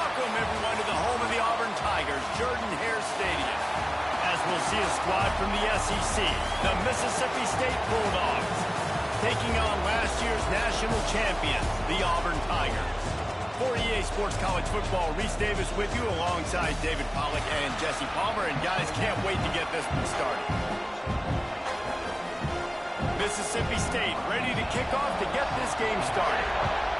Welcome, everyone, to the home of the Auburn Tigers, Jordan-Hare Stadium. As we'll see a squad from the SEC, the Mississippi State Bulldogs, taking on last year's national champion, the Auburn Tigers. For EA Sports College Football, Reese Davis with you alongside David Pollack and Jesse Palmer. And guys, can't wait to get this one started. Mississippi State ready to kick off to get this game started.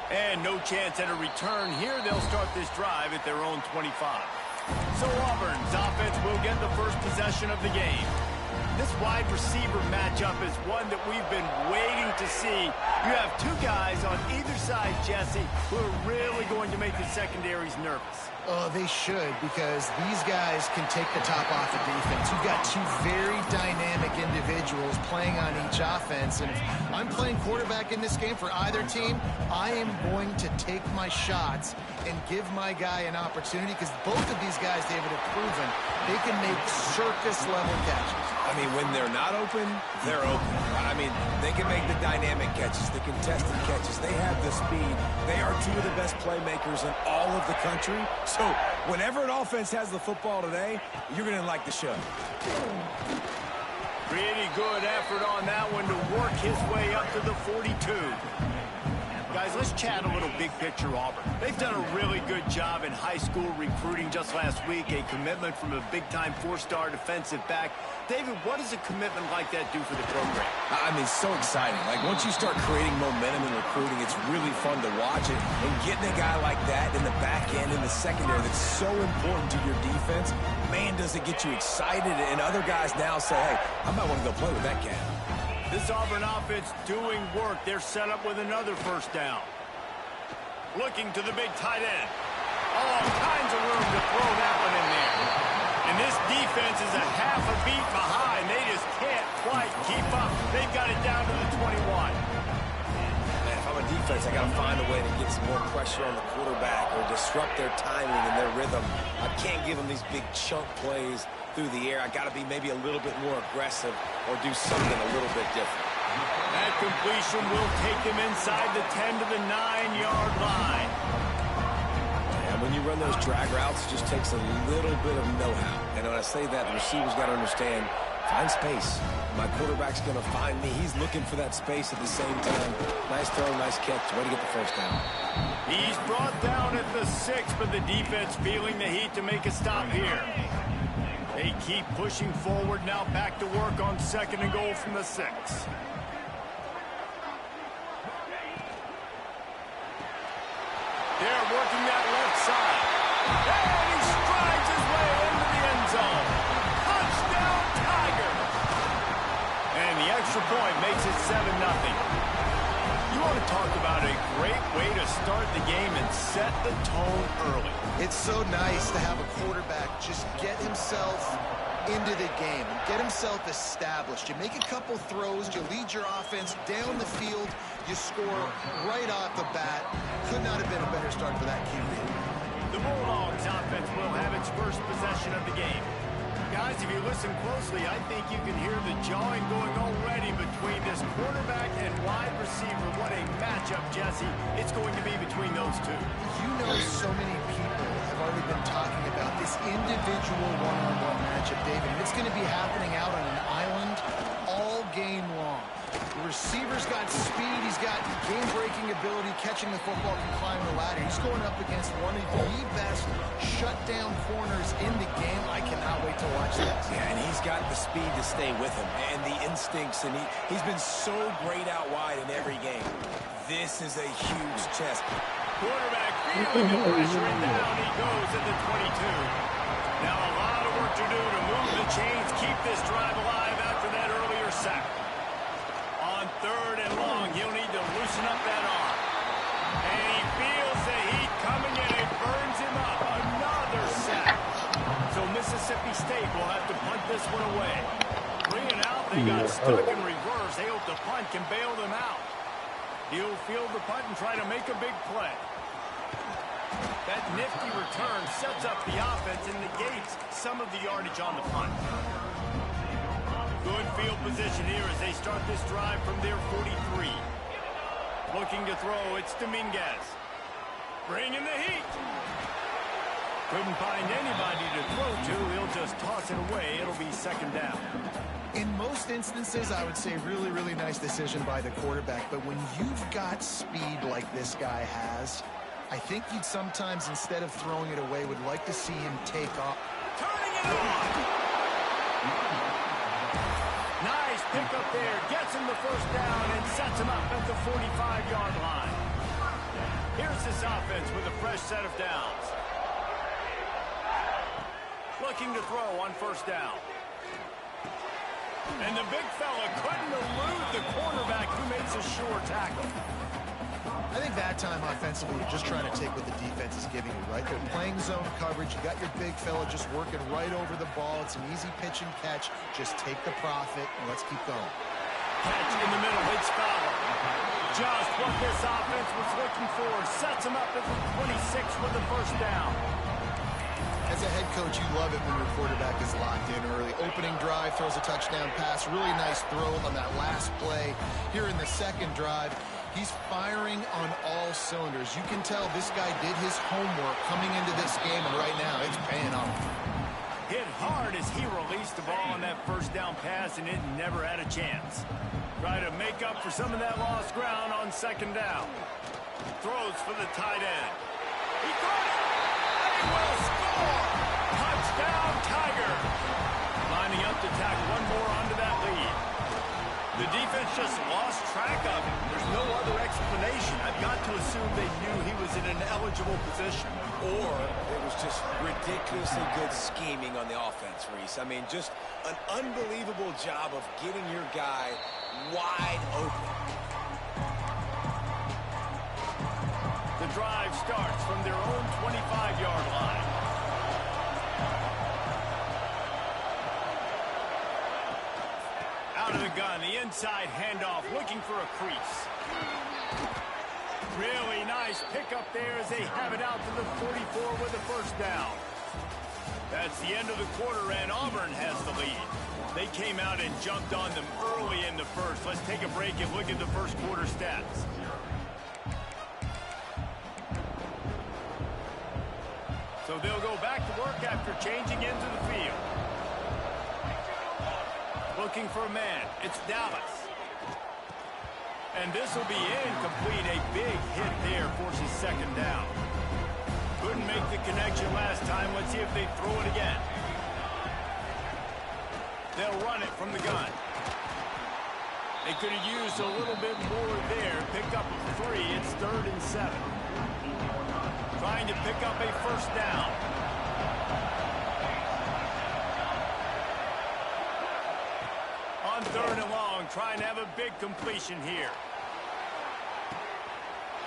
And no chance at a return here. They'll start this drive at their own 25. So Auburn's offense will get the first possession of the game. This wide receiver matchup is one that we've been waiting to see. You have two guys on either side, Jesse, who are really going to make the secondaries nervous. Oh, they should, because these guys can take the top off the defense. You've got two very dynamic individuals playing on each offense, and if I'm playing quarterback in this game for either team, I am going to take my shots and give my guy an opportunity, because both of these guys, David, have proven they can make circus-level catches. I mean, when they're not open, they're open. I mean, they can make the dynamic catches, the contested catches. They have the speed. They are two of the best playmakers in all of the country. So whenever an offense has the football today, you're going to like the show. Pretty good effort on that one to work his way up to the 42. Guys, let's chat a little big picture Auburn. They've done a really good job in high school recruiting just last week, a commitment from a big-time four-star defensive back. David, what does a commitment like that do for the program? I mean, so exciting. Like, once you start creating momentum in recruiting, it's really fun to watch it. And getting a guy like that in the back end, in the secondary, that's so important to your defense, man, does it get you excited. And other guys now say, hey, I might want to go play with that cat. This Auburn offense doing work. They're set up with another first down. Looking to the big tight end. All kinds of room to throw that one in there. And this defense is a half a beat behind. They just can't quite keep up. They've got it down to the 21. Man, if I'm a defense, I got to find a way to get some more pressure on the quarterback or disrupt their timing and their rhythm. I can't give them these big chunk plays through the air. I got to be maybe a little bit more aggressive or do something a little bit different. That completion will take them inside the 10 to the 9-yard line. And when you run those drag routes, it just takes a little bit of know-how. And when I say that, the receiver's got to understand, find space. My quarterback's going to find me. He's looking for that space at the same time. Nice throw, nice catch. Way to get the first down. He's brought down at the 6, but the defense feeling the heat to make a stop here. They keep pushing forward now, back to work on 2nd and goal from the 6. They're working that left side. And he strides his way into the end zone. Touchdown, Tigers! And the extra point makes it 7-0. You want to talk about a great way to start the game and set the tone early. It's so nice to have a quarterback just get himself into the game and get himself established. You make a couple throws, you lead your offense down the field, you score right off the bat. Could not have been a better start for that QB. The Bulldogs offense will have its first possession of the game. Guys, if you listen closely, I think you can hear the jawing going already between this quarterback and wide receiver. What a matchup, Jesse, it's going to be between those two. You know, so many people have already been talking about this individual one-on-one matchup, David. It's going to be happening out on an island all game long. The receiver's got speed, he's got game-breaking ability, catching the football, can climb the ladder. He's going up against one of the best shutdown corners in the game. I cannot wait to watch this. Yeah, and he's got the speed to stay with him and the instincts, and he's been so great out wide in every game. This is a huge test. Quarterback feeling the pressure, and down he goes at the 22. Now a lot of work to do to move the chains, keep this drive alive after that earlier sack. On 3rd and long, he'll need to loosen up that arm. And he feels the heat coming in. It burns him up. Another sack. So Mississippi State will have to punt this one away. Bring it out. They got stuck in reverse. They hope the punt can bail them out. He'll field the punt and try to make a big play. That nifty return sets up the offense and negates some of the yardage on the punt. Good field position here as they start this drive from their 43. Looking to throw, it's Dominguez. Bringing the heat. Couldn't find anybody to throw to. He'll just toss it away. It'll be second down. In most instances, I would say really, really nice decision by the quarterback. But when you've got speed like this guy has, I think you'd sometimes, instead of throwing it away, would like to see him take off. Turning it on. Nice pick up there. Gets him the first down and sets him up at the 45-yard line. Here's this offense with a fresh set of downs. Looking to throw on first down. And the big fella couldn't elude the cornerback who makes a sure tackle. I think that time offensively, you're just trying to take what the defense is giving you, right? They're playing zone coverage. You got your big fella just working right over the ball. It's an easy pitch and catch. Just take the profit and let's keep going. Catch in the middle. It's Fowler. Just what this offense was looking for. Sets him up at the 26 with the first down. As a head coach, you love it when your quarterback is locked in early. Opening drive, throws a touchdown pass. Really nice throw on that last play. Here in the second drive, he's firing on all cylinders. You can tell this guy did his homework coming into this game, and right now it's paying off. Hit hard as he released the ball on that first down pass, and it never had a chance. Try to make up for some of that lost ground on second down. Throws for the tight end. He caught it! They will score! Touchdown, Tigers! Lining up to tack one more onto that lead. The defense just lost track of him. There's no other explanation. I've got to assume they knew he was in an eligible position. Or it was just ridiculously good scheming on the offense, Reese. I mean, just an unbelievable job of getting your guy wide open. The drive starts from their own 25-yard line. Out of the gun, the inside handoff, looking for a crease. Really nice pickup there as they have it out to the 44 with the first down. That's the end of the quarter, and Auburn has the lead. They came out and jumped on them early in the first. Let's take a break and look at the first quarter stats. So they'll go back to work after changing into the field. Looking for a man. It's Dallas. And this will be incomplete. A big hit there forces second down. Couldn't make the connection last time. Let's see if they throw it again. They'll run it from the gun. They could have used a little bit more there. Pick up a 3. It's 3rd and 7. Trying to pick up a first down. On 3rd and long, trying to have a big completion here.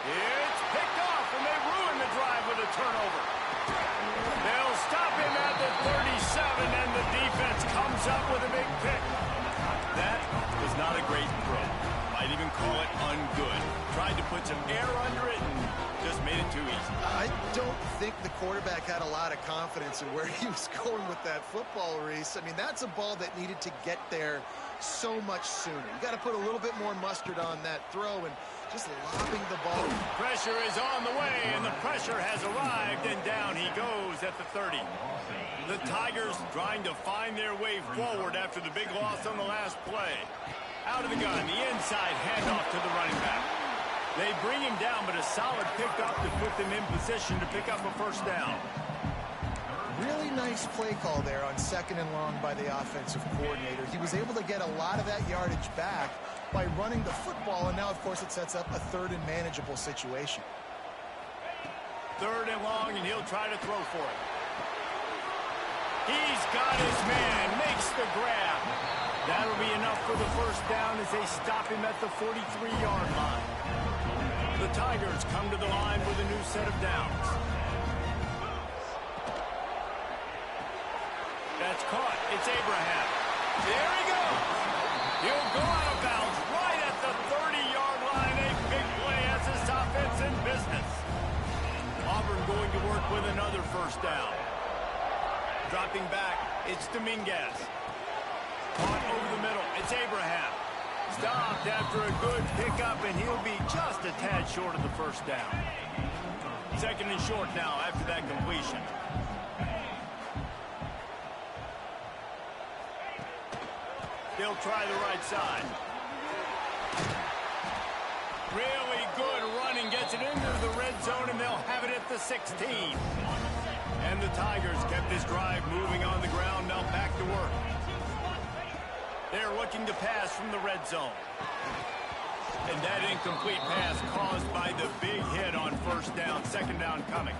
It's picked off, and they ruin the drive with a turnover. They'll stop him at the 37, and the defense comes up with a big pick. That was not a great throw. Might even call it ungood. Tried to put some air under it and just made it too easy. I don't think the quarterback had a lot of confidence in where he was going with that football, Reese. I mean, that's a ball that needed to get there so much sooner. You got to put a little bit more mustard on that throw and just lobbing the ball. Pressure is on the way, and the pressure has arrived, and down he goes at the 30. The Tigers trying to find their way forward after the big loss on the last play. Out of the gun, the inside handoff to the running back. They bring him down, but a solid pickup to put them in position to pick up a first down. Really nice play call there on 2nd and long by the offensive coordinator. He was able to get a lot of that yardage back by running the football, and now, of course, it sets up a 3rd and manageable situation. 3rd and long, and he'll try to throw for it. He's got his man, makes the grab. That'll be enough for the first down as they stop him at the 43-yard line. The Tigers come to the line with a new set of downs. That's caught. It's Abraham. There he goes. He'll go out of bounds right at the 30-yard line. A big play as this offense in business. Auburn going to work with another first down. Dropping back, it's Dominguez. Caught over the middle. It's Abraham. Stopped after a good pickup, and he'll be just a tad short of the first down. Second and short now after that completion. They'll try the right side. Really good running, gets it into the red zone, and they'll have it at the 16. And the Tigers kept this drive moving on the ground, now back to work. They're looking to pass from the red zone. And that incomplete pass caused by the big hit on first down, second down coming.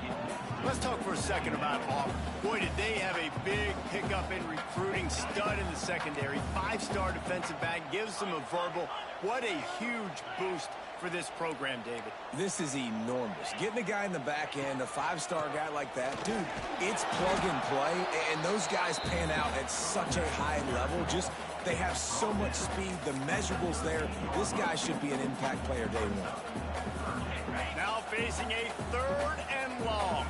Let's talk for a second about Auburn. Boy, did they have a big pickup in recruiting, stud in the secondary. 5-star defensive back, gives them a verbal. What a huge boost for this program, David. This is enormous. Getting a guy in the back end, a 5-star guy like that, dude, it's plug and play, and those guys pan out at such a high level. Just, they have so much speed, the measurables there. This guy should be an impact player day one. Now facing a 3rd and long.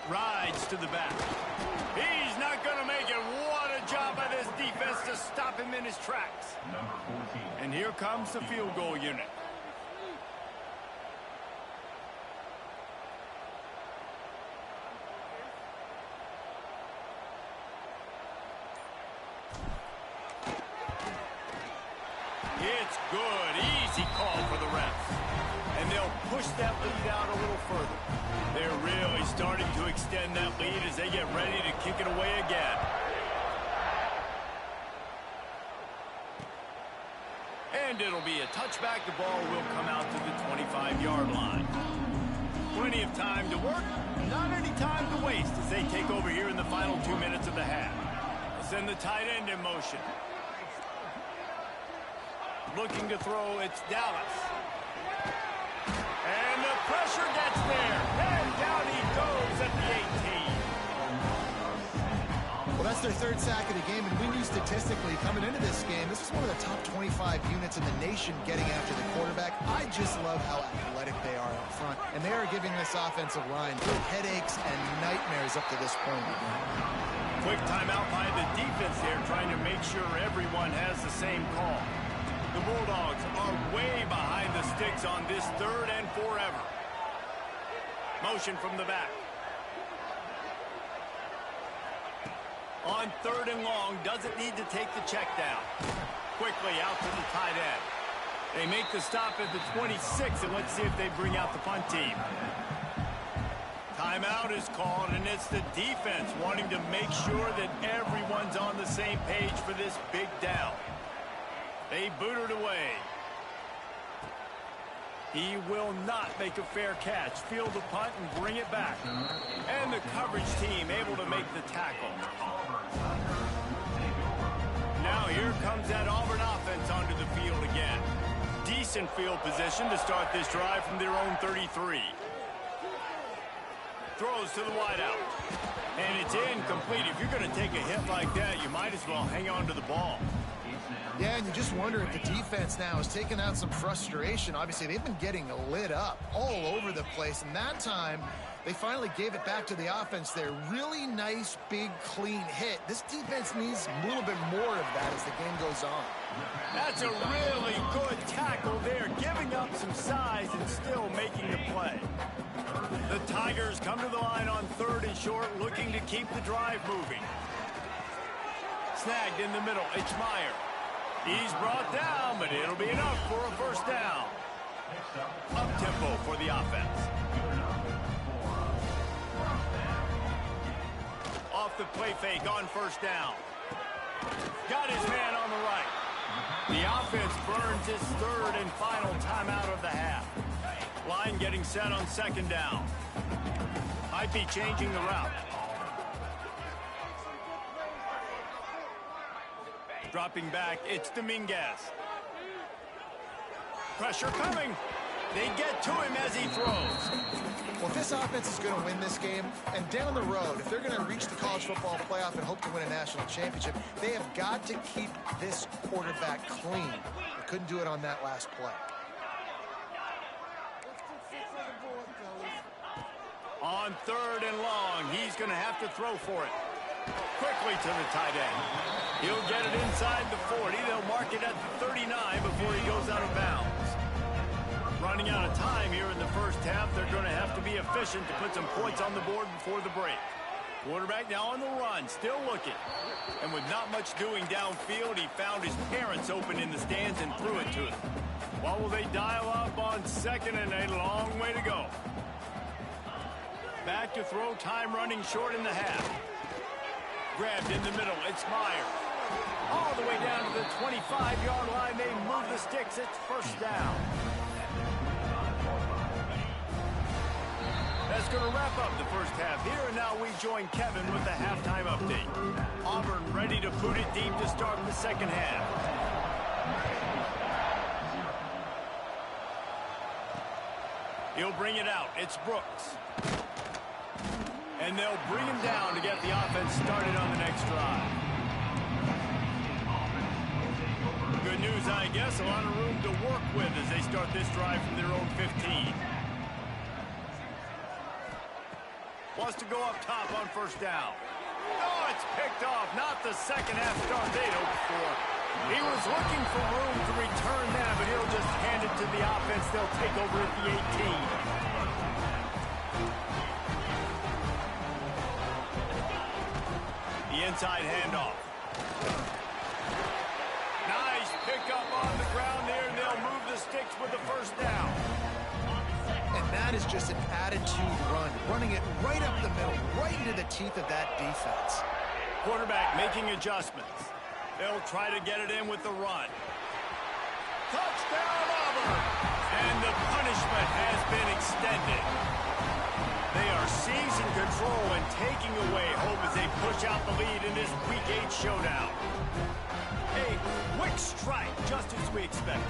Rides to the back. He's not going to make it. What a job by this defense to stop him in his tracks. And here comes the field goal unit. It's good. Easy call for the refs. And they'll push that lead out a little further. They're really starting to extend that lead as they get ready to kick it away again. And it'll be a touchback. The ball will come out to the 25-yard line. Plenty of time to work, not any time to waste as they take over here in the final 2 minutes of the half. They'll send the tight end in motion. Looking to throw, it's Dallas. And the pressure gets there. And down he goes at the 18. Well, that's their 3rd sack of the game, and we knew statistically coming into this game, this is one of the top 25 units in the nation getting after the quarterback. I just love how athletic they are up front, and they are giving this offensive line headaches and nightmares up to this point. Quick timeout by the defense there, trying to make sure everyone has the same call. The Bulldogs are way behind the sticks on this 3rd and forever. Motion from the back. On 3rd and long, doesn't need to take the check down. Quickly out to the tight end. They make the stop at the 26, and let's see if they bring out the punt team. Timeout is called, and it's the defense wanting to make sure that everyone's on the same page for this big down. They boot it away. He will not make a fair catch. Field the punt and bring it back. And the coverage team able to make the tackle. Now here comes that Auburn offense onto the field again. Decent field position to start this drive from their own 33. Throws to the wideout. And it's incomplete. If you're going to take a hit like that, you might as well hang on to the ball. Yeah, and you just wonder if the defense now is taking out some frustration. Obviously, they've been getting lit up all over the place, and that time they finally gave it back to the offense there. Really nice, big, clean hit. This defense needs a little bit more of that as the game goes on. That's a really good tackle there, giving up some size and still making the play. The Tigers come to the line on 3rd and short, looking to keep the drive moving. Snagged in the middle, it's Meyer. He's brought down, but it'll be enough for a first down. Up-tempo for the offense. Off the play fake on first down. Got his man on the right. The offense burns its 3rd and final timeout of the half. Line getting set on 2nd down. Might be changing the route. Dropping back, it's Dominguez. Pressure coming. They get to him as he throws. Well, if this offense is going to win this game, and down the road, if they're going to reach the college football playoff and hope to win a national championship, they have got to keep this quarterback clean. They couldn't do it on that last play. On 3rd and long, he's going to have to throw for it. Quickly to the tight end. He'll get it inside the 40. They'll mark it at the 39 before he goes out of bounds. Running out of time here in the first half, they're going to have to be efficient to put some points on the board before the break. Quarterback now on the run, still looking. And with not much doing downfield, he found his parents open in the stands and threw it to them. What will they dial up on 2nd and a long way to go? Back to throw, time running short in the half. Grabbed in the middle, it's Myers. All the way down to the 25-yard line, they move the sticks, it's first down. That's going to wrap up the first half here, and now we join Kevin with the halftime update. Auburn ready to boot it deep to start the second half. He'll bring it out. It's Brooks. And they'll bring him down to get the offense started on the next drive. Good news, I guess. A lot of room to work with as they start this drive from their own 15. Wants to go up top on first down. Oh, it's picked off. Not the second half start they'd hoped for. He was looking for room to return that, but he'll just hand it to the offense. They'll take over at the 18. The inside handoff. Nice pickup on the ground there, and they'll move the sticks with the first down. And that is just an attitude run, running it right up the middle, right into the teeth of that defense. Quarterback making adjustments. They'll try to get it in with the run. Touchdown, Auburn! And the punishment has been extended. They are seizing control and taking away hope as they push out the lead in this Week 8 showdown. A quick strike, just as we expected.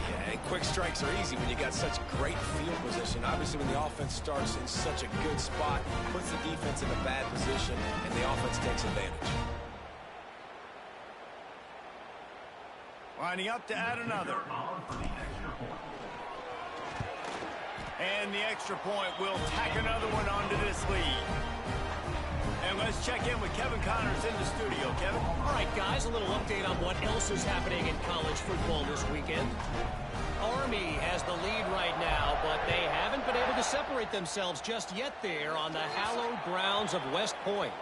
Yeah, and quick strikes are easy when you got such great field position. Obviously, when the offense starts in such a good spot, puts the defense in a bad position, and the offense takes advantage. Lining up to add another. And the extra point will tack another one onto this lead. And let's check in with Kevin Connors in the studio. Kevin? All right, guys, a little update on what else is happening in college football this weekend. Army has the lead right now, but they haven't been able to separate themselves just yet there on the hallowed grounds of West Point.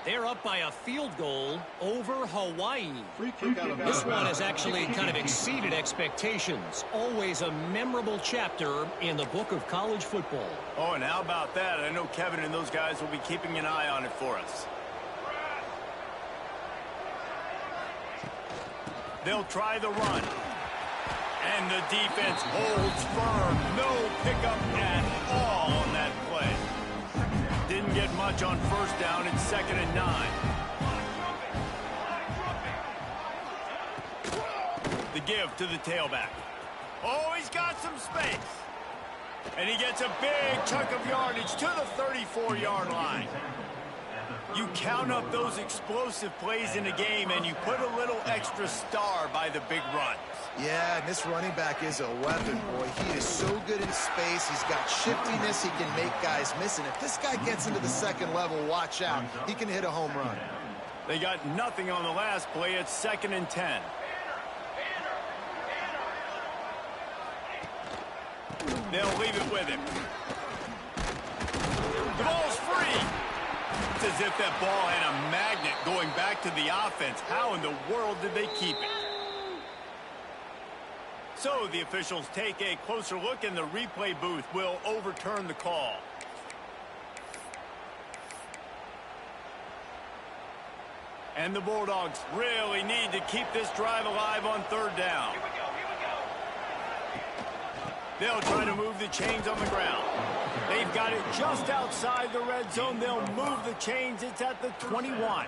They're up by a field goal over Hawaii. This one has actually kind of exceeded expectations. Always a memorable chapter in the book of college football. Oh, and how about that? I know Kevin and those guys will be keeping an eye on it for us. They'll try the run. And the defense holds firm. No pickup at all on that play. Didn't get much on first down. It's 2nd and 9. The give to the tailback. Oh, he's got some space. And he gets a big chunk of yardage to the 34-yard line. You count up those explosive plays in a game, and you put a little extra star by the big runs. Yeah, and this running back is a weapon, boy. He is so good in space. He's got shiftiness. He can make guys miss. And if this guy gets into the second level, watch out. He can hit a home run. They got nothing on the last play. It's 2nd and 10. They'll leave it with him. The ball's free. It's as if that ball had a magnet going back to the offense. How in the world did they keep it? So the officials take a closer look, and the replay booth will overturn the call. And the Bulldogs really need to keep this drive alive on 3rd down. They'll try to move the chains on the ground. They've got it just outside the red zone. They'll move the chains. It's at the 21.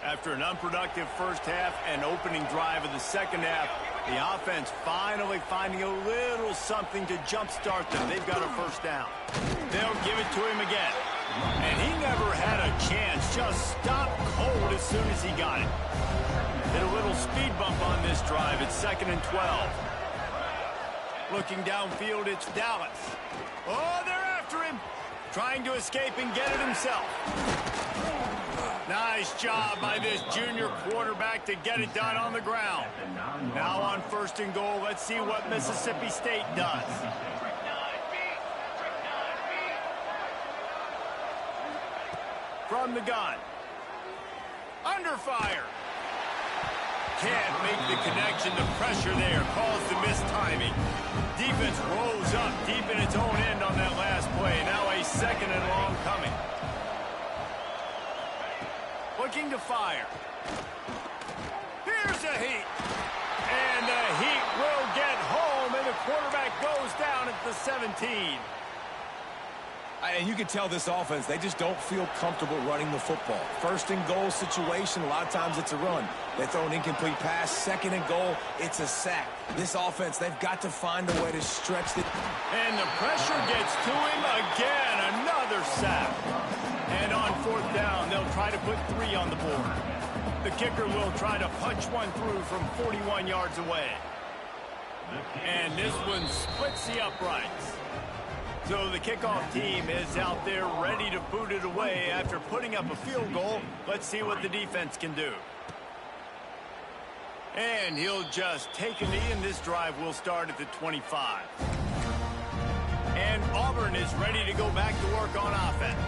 After an unproductive first half and opening drive of the second half, The offense finally finding a little something to jumpstart them. They've got a first down. They'll give it to him again. And he never had a chance. Just stopped cold as soon as he got it. Hit a little speed bump on this drive. It's 2nd and 12. Looking downfield, it's Dallas. Oh, they're after him. Trying to escape and get it himself. Nice job by this junior quarterback to get it done on the ground. Now on 1st and goal, let's see what Mississippi State does. From the gun. Under fire. Can't make the connection. The pressure there caused the mistiming. Defense rose up deep in its own end on that last play. Now a 2nd and long coming. Looking to fire. Here's the heat. And the heat will get home, and the quarterback goes down at the 17. And you can tell this offense, they just don't feel comfortable running the football. 1st and goal situation, a lot of times it's a run. They throw an incomplete pass. 2nd and goal, it's a sack. This offense, they've got to find a way to stretch it. And the pressure gets to him again. Another sack. And on 4th down, they'll try to put 3 on the board. The kicker will try to punch one through from 41 yards away. And this one splits the uprights. So the kickoff team is out there ready to boot it away after putting up a field goal. Let's see what the defense can do. And he'll just take a knee, and this drive will start at the 25. And Auburn is ready to go back to work on offense.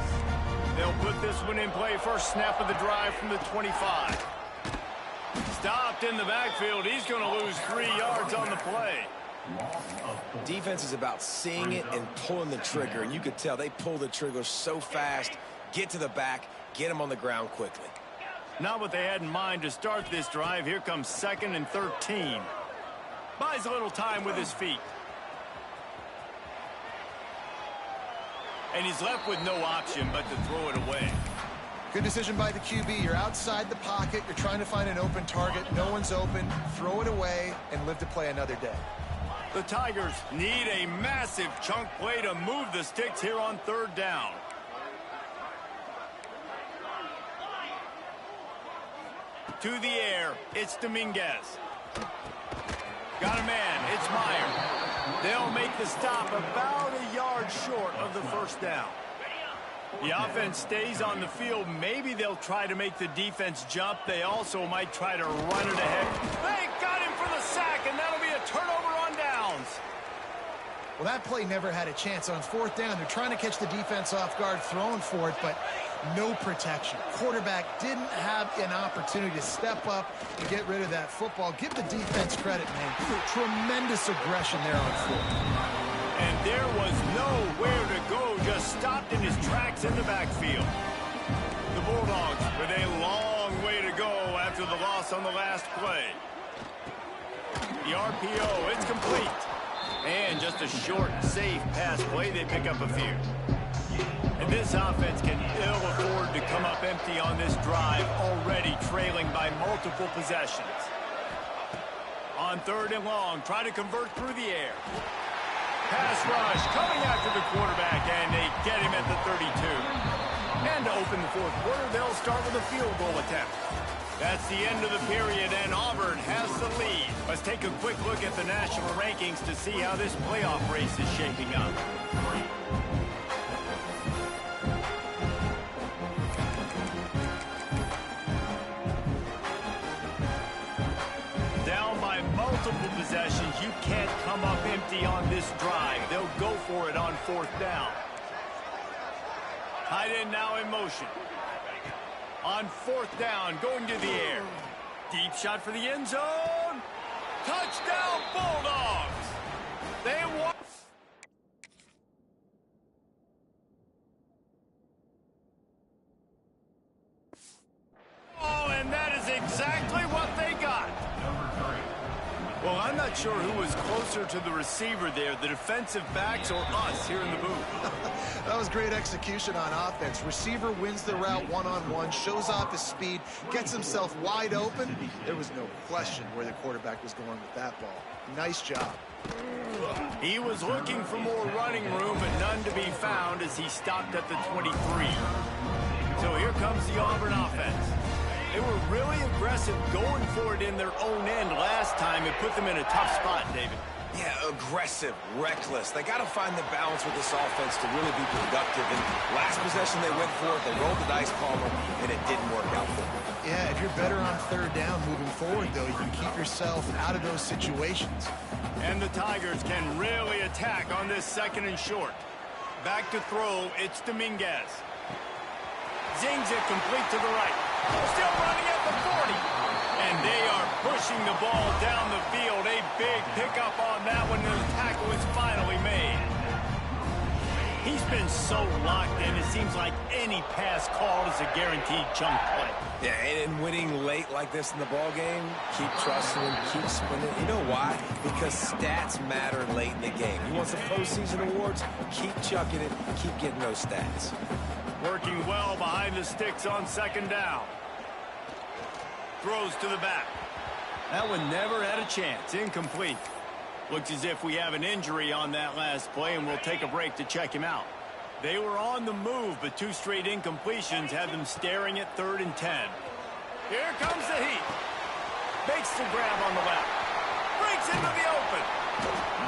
They'll put this one in play. First snap of the drive from the 25. Stopped in the backfield. He's going to lose 3 yards on the play. Defense is about seeing it and pulling the trigger, and you could tell they pull the trigger so fast, get to the back, get him on the ground quickly. Not what they had in mind to start this drive. Here comes 2nd and 13. Buys a little time with his feet. And he's left with no option but to throw it away. Good decision by the QB. You're outside the pocket. You're trying to find an open target. No one's open. Throw it away and live to play another day. The Tigers need a massive chunk play to move the sticks here on 3rd down. To the air, it's Dominguez. Got a man, it's Meyer. They'll make the stop about a yard short of the 1st down. The offense stays on the field. Maybe they'll try to make the defense jump. They also might try to run it ahead. They got him for the sack, and that'll be a turnover on downs. Well, that play never had a chance. On 4th down, they're trying to catch the defense off guard, throwing for it, but no protection. Quarterback didn't have an opportunity to step up and get rid of that football. Give the defense credit, man. Tremendous aggression there on 4th. And there was nowhere to go, just stopped in his tracks in the backfield. The Bulldogs with a long way to go after the loss on the last play. The RPO, it's complete. And just a short, safe pass play, they pick up a few. And this offense can ill afford to come up empty on this drive, already trailing by multiple possessions. On 3rd and long, try to convert through the air. Pass rush coming after the quarterback, and they get him at the 32. And to open the 4th quarter, they'll start with a field goal attempt. That's the end of the period, and Auburn has the lead. Let's take a quick look at the national rankings to see how this playoff race is shaping up. Down by multiple possessions, you can't come up empty on this drive. They'll go for it on 4th down. Tight end now in motion. On 4th down, going to the air. Deep shot for the end zone. Touchdown, Bulldogs. They won. Oh, and that is exactly what they got. Well, I'm not sure who was closer to the receiver there, the defensive backs or us here in the booth. That was great execution on offense. Receiver wins the route one-on-one, shows off his speed, gets himself wide open. There was no question where the quarterback was going with that ball. Nice job. He was looking for more running room, but none to be found as he stopped at the 23. So here comes the Auburn offense. They were really aggressive going for it in their own end last time. It put them in a tough spot, David. Yeah, aggressive, reckless. They got to find the balance with this offense to really be productive. And last possession they went for it, they rolled the dice, Palmer, and it didn't work out for them. Yeah, if you're better on third down moving forward, though, you can keep yourself out of those situations. And the Tigers can really attack on this second and short. Back to throw, it's Dominguez. Zings it complete to the right. Still running at the 40. And they are pushing the ball down the field. A big pickup on that one, and the tackle is finally made. He's been so locked in, it seems like any pass called is a guaranteed chunk play. Yeah, and winning late like this in the ball game, keep trusting him, keep spinning. You know why? Because stats matter late in the game. You want some postseason awards? Keep chucking it, keep getting those stats. Working well behind the sticks on second down. Throws to the back. That one never had a chance. Incomplete. Looks as if we have an injury on that last play, and we'll take a break to check him out. They were on the move, but two straight incompletions had them staring at 3rd and 10. Here comes the heat. Makes the grab on the left. Breaks into the open.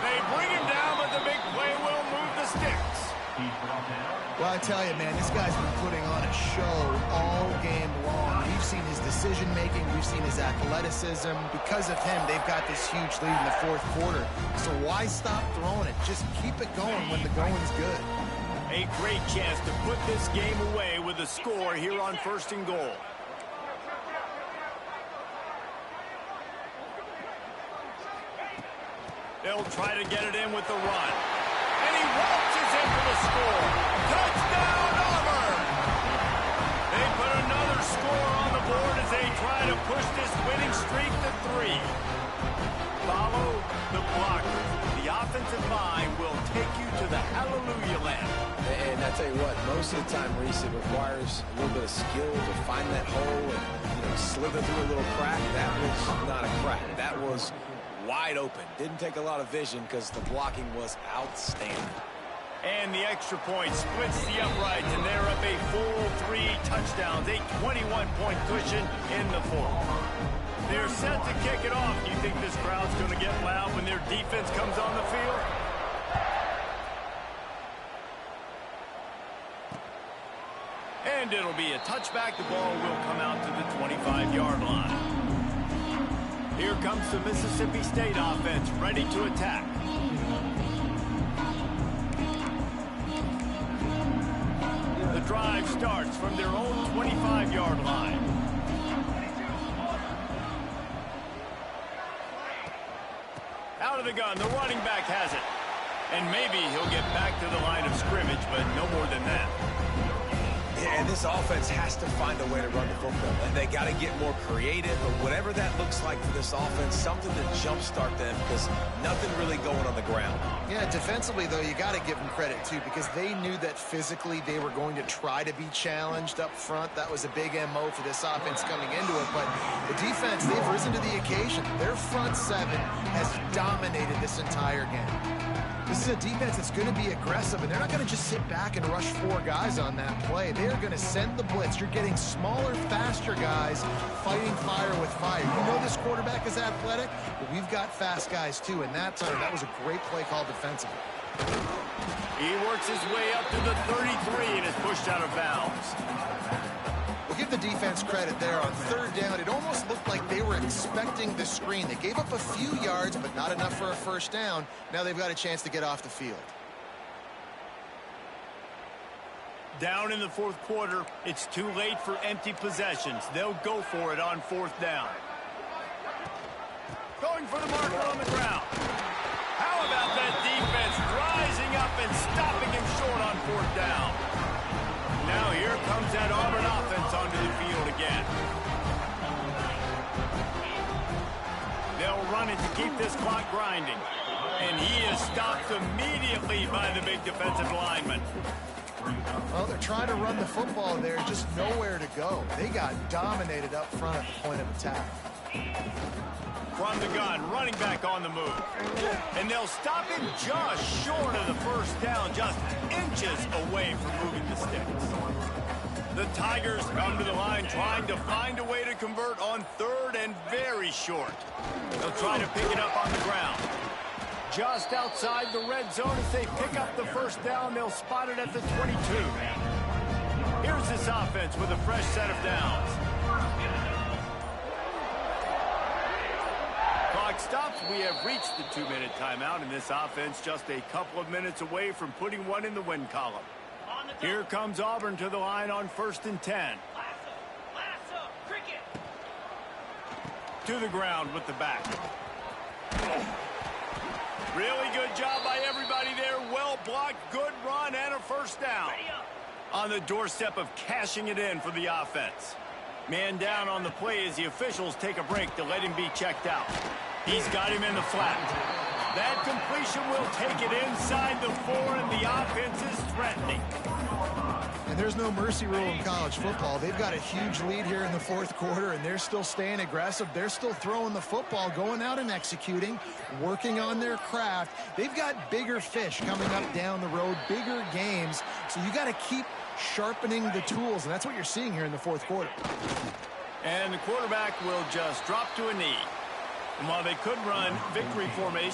They bring him down, but the big play will move the sticks. Well, I tell you, man, this guy's been putting on a show all game long. We've seen his decision-making. We've seen his athleticism. Because of him, they've got this huge lead in the 4th quarter. So why stop throwing it? Just keep it going when the going's good. A great chance to put this game away with a score here on 1st and goal. They'll try to get it in with the run. And he waltzes in for the score. Touchdown, Auburn! They put another score on the board as they try to push this winning streak to 3. Follow the blockers. The offensive line will take you to the hallelujah land. And I tell you what, most of the time, Reese, it requires a little bit of skill to find that hole and slither through a little crack. That was not a crack. That was wide open. Didn't take a lot of vision because the blocking was outstanding. And the extra point splits the uprights, and they're up a full 3 touchdowns, a 21-point cushion in the 4th. They're set to kick it off. Do you think this crowd's going to get loud when their defense comes on the field? And it'll be a touchback. The ball will come out to the 25-yard line. Here comes the Mississippi State offense, ready to attack. The drive starts from their own 25-yard line. Out of the gun, the running back has it. And maybe he'll get back to the line of scrimmage, but no more than that. Yeah, and this offense has to find a way to run the football. And they got to get more creative, but whatever that looks like for this offense, something to jumpstart them because nothing really going on the ground. Yeah, defensively, though, you got to give them credit, too, because they knew that physically they were going to try to be challenged up front. That was a big MO for this offense coming into it. But the defense, they've risen to the occasion. Their front 7 has dominated this entire game. This is a defense that's going to be aggressive, and they're not going to just sit back and rush 4 guys on that play. They're going to send the blitz. You're getting smaller, faster guys fighting fire with fire. You know this quarterback is athletic, but we've got fast guys, too. And that time, that was a great play call defensively. He works his way up to the 33 and is pushed out of bounds. We'll give the defense credit there on 3rd down. It almost looked like they were expecting the screen. They gave up a few yards, but not enough for a 1st down. Now they've got a chance to get off the field. Down in the 4th quarter, it's too late for empty possessions. They'll go for it on 4th down. Going for the marker on the ground. How about that defense rising up and stopping him short on 4th down? Now here comes that Auburn offense onto the field again. They'll run it to keep this clock grinding. And he is stopped immediately by the big defensive lineman. Well, they're trying to run the football there, just nowhere to go. They got dominated up front at the point of attack. From the gun, running back on the move. And they'll stop him just short of the first down, just inches away from moving the sticks. The Tigers come to the line trying to find a way to convert on third and very short. They'll try to pick it up on the ground. Just outside the red zone as they pick up the first down, they'll spot it at the 22. Here's this offense with a fresh set of downs. Clock stops. We have reached the 2-minute timeout, and this offense just a couple of minutes away from putting one in the win column. Here comes Auburn to the line on 1st and 10. To the ground with the back. Really good job by everybody there. Well blocked, good run, and a first down. On the doorstep of cashing it in for the offense. Man down on the play as the officials take a break to let him be checked out. He's got him in the flat. That completion will take it inside the 4, and the offense is threatening. And there's no mercy rule in college football. They've got a huge lead here in the 4th quarter, and they're still staying aggressive. They're still throwing the football, going out and executing, working on their craft. They've got bigger fish coming up down the road, bigger games. So you got to keep sharpening the tools, and that's what you're seeing here in the 4th quarter. And the quarterback will just drop to a knee. And while they could run victory formation,